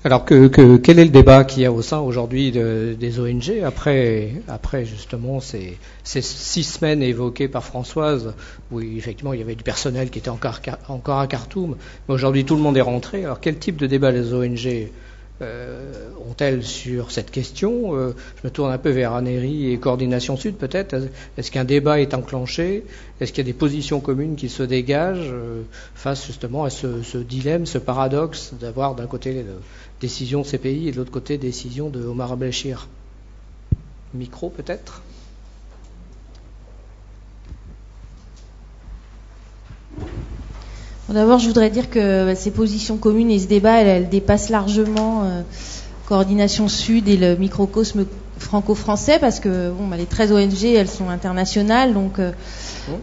Alors quel est le débat qu'il y a au sein aujourd'hui des ONG après justement ces 6 semaines évoquées par Françoise, où effectivement il y avait du personnel qui était encore à Khartoum, mais aujourd'hui tout le monde est rentré. Alors quel type de débat les ONG ont-elles sur cette question? Je me tourne un peu vers Anéry et Coordination Sud peut-être. Est-ce qu'un débat est enclenché? Est-ce qu'il y a des positions communes qui se dégagent face justement à ce dilemme, ce paradoxe d'avoir d'un côté décision de ces pays et de l'autre côté décision de Omar al-Béchir? Micro peut-être? D'abord, je voudrais dire que ces positions communes et ce débat, elles dépassent largement Coordination Sud et le microcosme franco-français, parce que les 13 ONG, elles sont internationales, donc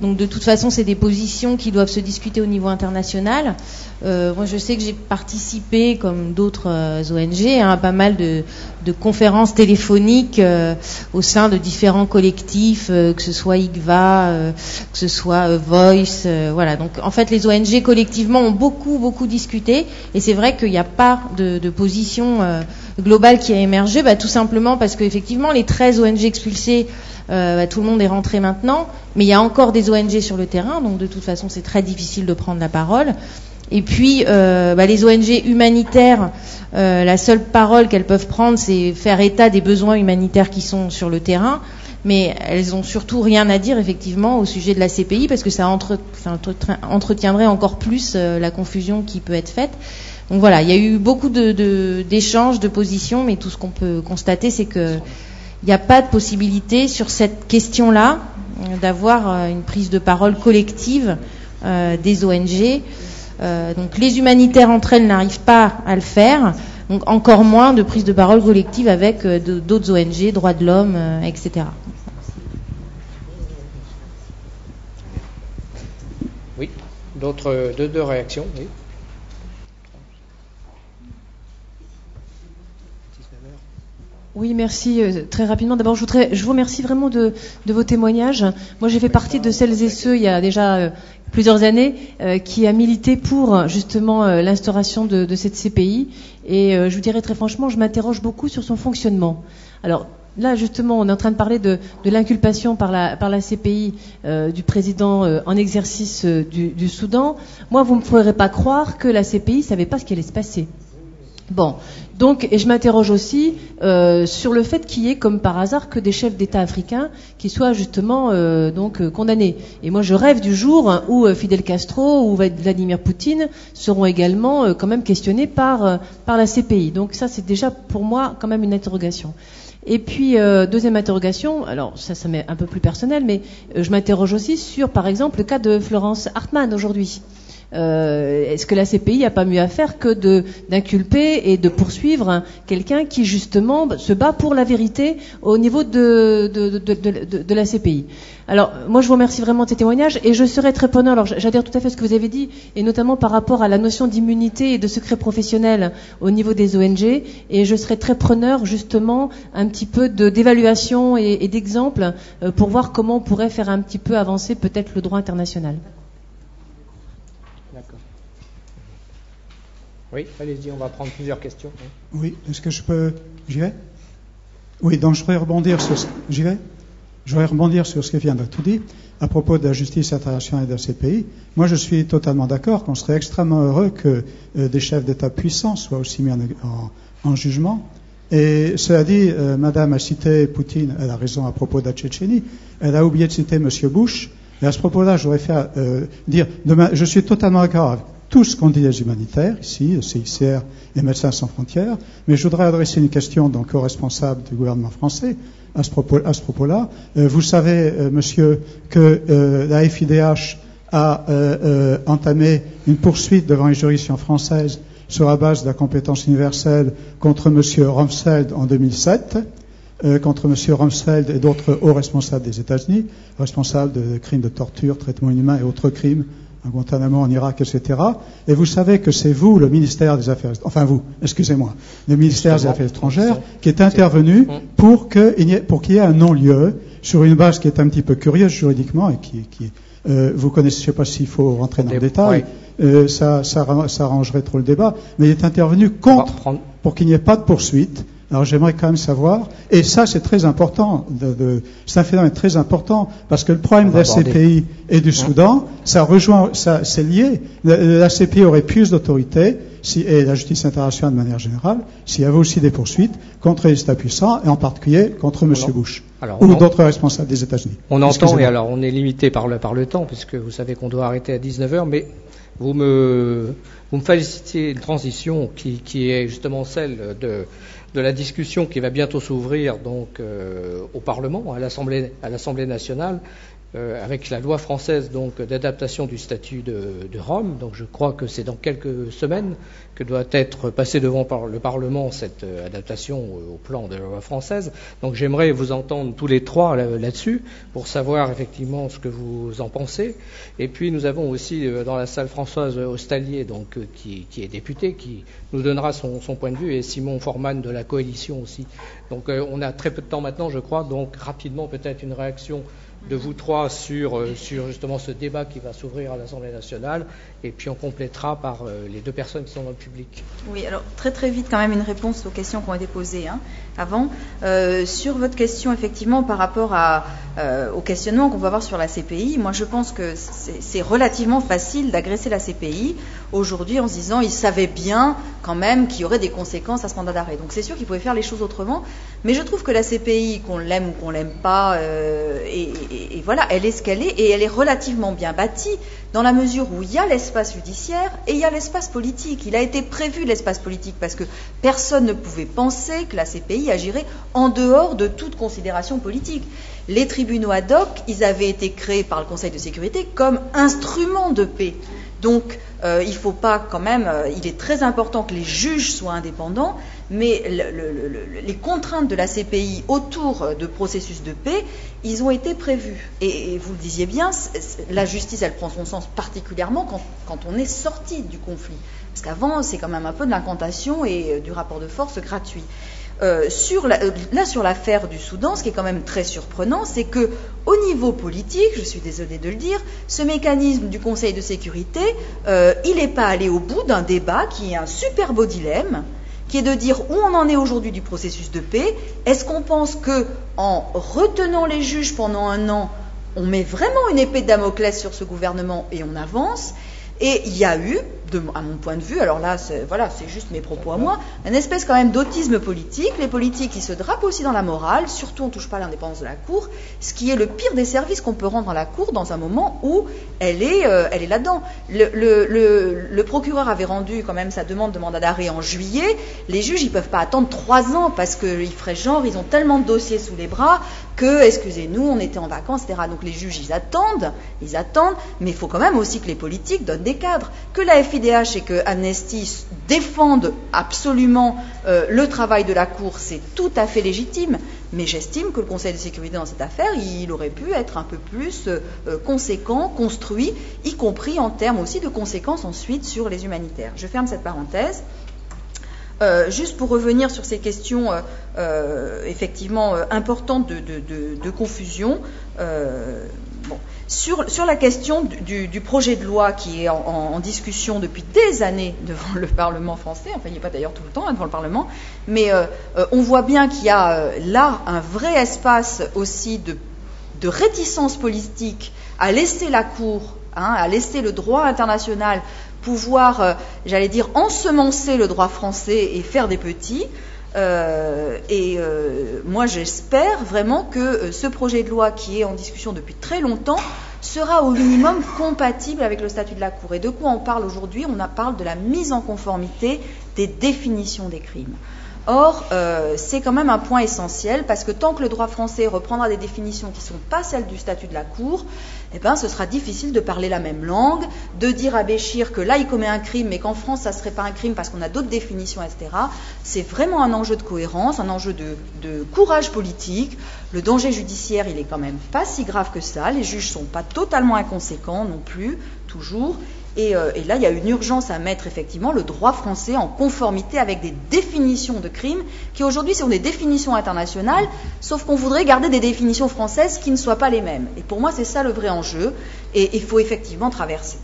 de toute façon, c'est des positions qui doivent se discuter au niveau international. Moi, je sais que j'ai participé, comme d'autres ONG, à pas mal de conférences téléphoniques au sein de différents collectifs, que ce soit IGVA, que ce soit Voice, voilà. Donc, en fait, les ONG collectivement ont beaucoup discuté, et c'est vrai qu'il n'y a pas de position globale qui a émergé, tout simplement parce qu'effectivement, les 13 ONG expulsées, tout le monde est rentré maintenant, mais il y a encore des ONG sur le terrain, donc de toute façon, c'est très difficile de prendre la parole. Et puis, les ONG humanitaires, la seule parole qu'elles peuvent prendre, c'est faire état des besoins humanitaires qui sont sur le terrain, mais elles ont surtout rien à dire, effectivement, au sujet de la CPI, parce que ça entretiendrait encore plus la confusion qui peut être faite. Donc voilà, il y a eu beaucoup d'échanges, de positions, mais tout ce qu'on peut constater, c'est que il n'y a pas de possibilité sur cette question-là d'avoir une prise de parole collective des ONG. Donc les humanitaires entre elles n'arrivent pas à le faire, donc encore moins de prise de parole collective avec d'autres ONG, droits de l'homme, etc. Oui, deux réactions, oui. Oui, merci. Très rapidement, d'abord, je vous remercie vraiment de vos témoignages. Moi, j'ai fait partie de celles et ceux, il y a déjà plusieurs années, qui a milité pour justement l'instauration de cette CPI. Et je vous dirais très franchement, je m'interroge beaucoup sur son fonctionnement. Alors là, justement, on est en train de parler de l'inculpation par la CPI du président en exercice du Soudan. Moi, vous ne me ferez pas croire que la CPI savait pas ce qui allait se passer. Bon, donc, et je m'interroge aussi sur le fait qu'il y ait, comme par hasard, que des chefs d'État africains qui soient justement condamnés. Et moi, je rêve du jour où Fidel Castro ou Vladimir Poutine seront également quand même questionnés par la CPI. Donc ça, c'est déjà pour moi quand même une interrogation. Et puis, deuxième interrogation, alors ça m'est un peu plus personnel, mais je m'interroge aussi sur, par exemple, le cas de Florence Hartmann aujourd'hui. Est-ce que la CPI n'a pas mieux à faire que d'inculper et de poursuivre quelqu'un qui justement se bat pour la vérité au niveau de la CPI? Alors moi je vous remercie vraiment de ces témoignages et je serais très preneur, alors j'adhère tout à fait à ce que vous avez dit, et notamment par rapport à la notion d'immunité et de secret professionnel au niveau des ONG, et je serais très preneur justement un petit peu d'évaluation et d'exemples pour voir comment on pourrait faire un petit peu avancer peut-être le droit international. D'accord. Oui, allez-y, on va prendre plusieurs questions. Oui, est-ce que je peux... J'y vais? Oui, donc je voudrais rebondir sur... J'y vais? Je voudrais rebondir sur ce que vient d'être dit à propos de la justice internationale et de la CPI. Moi, je suis totalement d'accord qu'on serait extrêmement heureux que des chefs d'État puissants soient aussi mis en jugement. Et cela dit, Madame a cité Poutine, elle a raison à propos de la Tchétchénie, elle a oublié de citer Monsieur Bush. Et à ce propos-là, je voudrais faire dire, je suis totalement d'accord avec tout ce qu'ont dit les humanitaires, ici, le CICR et Médecins sans frontières, mais je voudrais adresser une question donc aux responsables du gouvernement français à ce propos-là. Vous savez, monsieur, que la FIDH a entamé une poursuite devant une juridiction française sur la base de la compétence universelle contre monsieur Rumsfeld en 2007. Contre M. Rumsfeld et d'autres hauts responsables des États-Unis, responsables de crimes de torture, traitements inhumains et autres crimes, à Guantanamo, en Irak, etc. Et vous savez que c'est vous, le ministère des Affaires... Enfin vous, excusez-moi, le ministère des Affaires étrangères, qui est intervenu pour qu'il y ait un non-lieu sur une base qui est un petit peu curieuse juridiquement et qui vous connaissez, je ne sais pas s'il faut rentrer dans le détail, ça arrangerait trop le débat, mais il est intervenu contre... pour qu'il n'y ait pas de poursuite. Alors j'aimerais quand même savoir, et ça c'est très important, c'est un phénomène très important, parce que le problème de la CPI et du Soudan, c'est lié. La CPI aurait plus d'autorité, et la justice internationale de manière générale, s'il y avait aussi des poursuites contre les États puissants, et en particulier contre M. Bush, ou d'autres responsables des États-Unis. On entend, et alors on est limité par le temps, puisque vous savez qu'on doit arrêter à 19h, mais vous me facilitez une transition qui est justement celle de la discussion qui va bientôt s'ouvrir donc au Parlement, à l'Assemblée nationale, avec la loi française donc d'adaptation du statut de Rome. Donc je crois que c'est dans quelques semaines que doit être passée devant le Parlement cette adaptation au plan de la loi française. Donc j'aimerais vous entendre tous les trois là-dessus pour savoir effectivement ce que vous en pensez. Et puis nous avons aussi dans la salle Françoise Ostalier, donc qui est députée, qui nous donnera son point de vue, et Simon Forman de la coalition aussi. Donc on a très peu de temps maintenant, je crois. Donc rapidement peut-être une réaction de vous trois sur justement ce débat qui va s'ouvrir à l'Assemblée nationale, et puis on complétera par les deux personnes qui sont dans le public. Oui, alors très très vite quand même une réponse aux questions qui ont été posées avant. Sur votre question effectivement par rapport au questionnement qu'on va avoir sur la CPI, moi je pense que c'est relativement facile d'agresser la CPI aujourd'hui en se disant ils savaient bien quand même qu'il y aurait des conséquences à ce mandat d'arrêt. Donc c'est sûr qu'ils pouvaient faire les choses autrement, mais je trouve que la CPI, qu'on l'aime ou qu'on l'aime pas, et voilà, elle est ce qu'elle est, et elle est relativement bien bâtie dans la mesure où il y a l'espace judiciaire et il y a l'espace politique. Il a été prévu l'espace politique parce que personne ne pouvait penser que la CPI agirait en dehors de toute considération politique. Les tribunaux ad hoc, ils avaient été créés par le Conseil de sécurité comme instrument de paix. Donc, il faut pas quand même. Il est très important que les juges soient indépendants, mais les contraintes de la CPI autour de processus de paix, ils ont été prévus. Et vous le disiez bien, la justice, elle prend son sens particulièrement quand on est sorti du conflit, parce qu'avant, c'est quand même un peu de l'incantation et du rapport de force gratuit. Sur l'affaire du Soudan, ce qui est quand même très surprenant, c'est que au niveau politique, je suis désolée de le dire, ce mécanisme du Conseil de sécurité, il n'est pas allé au bout d'un débat qui est un super beau dilemme, qui est de dire où on en est aujourd'hui du processus de paix. Est-ce qu'on pense que en retenant les juges pendant un an, on met vraiment une épée de Damoclès sur ce gouvernement et on avance? Et il y a eu, à mon point de vue, alors là, c'est juste mes propos à moi, une espèce quand même d'autisme politique. Les politiques, ils se drapent aussi dans la morale, surtout on ne touche pas à l'indépendance de la Cour, ce qui est le pire des services qu'on peut rendre à la Cour dans un moment où elle est là-dedans. Le procureur avait rendu quand même sa demande de mandat d'arrêt en juillet. Les juges, ils ne peuvent pas attendre 3 ans parce qu'ils feraient genre, ils ont tellement de dossiers sous les bras que, excusez-nous, on était en vacances, etc. Donc les juges, ils attendent, mais il faut quand même aussi que les politiques donnent des cadres. Que la FIDH et que Amnesty défendent absolument le travail de la Cour, c'est tout à fait légitime, mais j'estime que le Conseil de sécurité dans cette affaire, il aurait pu être un peu plus conséquent, construit, y compris en termes aussi de conséquences ensuite sur les humanitaires. Je ferme cette parenthèse. Juste pour revenir sur ces questions effectivement importantes de confusion, sur la question du projet de loi qui est en discussion depuis des années devant le Parlement français, enfin il n'y est pas d'ailleurs tout le temps devant le Parlement, mais on voit bien qu'il y a là un vrai espace aussi de réticence politique à laisser la Cour, à laisser le droit international pouvoir, j'allais dire, ensemencer le droit français et faire des petits. Moi, j'espère vraiment que ce projet de loi qui est en discussion depuis très longtemps sera au minimum compatible avec le statut de la Cour. Et de quoi on parle aujourd'hui? On parle de la mise en conformité des définitions des crimes. Or, c'est quand même un point essentiel, parce que tant que le droit français reprendra des définitions qui ne sont pas celles du statut de la Cour, ce sera difficile de parler la même langue, de dire à Béchir que là, il commet un crime, mais qu'en France, ça ne serait pas un crime parce qu'on a d'autres définitions, etc. C'est vraiment un enjeu de cohérence, un enjeu de courage politique. Le danger judiciaire, il est quand même pas si grave que ça. Les juges ne sont pas totalement inconséquents non plus, toujours. Et là, il y a une urgence à mettre effectivement le droit français en conformité avec des définitions de crimes qui aujourd'hui sont des définitions internationales, sauf qu'on voudrait garder des définitions françaises qui ne soient pas les mêmes. Et pour moi, c'est ça le vrai enjeu, et il faut effectivement traverser.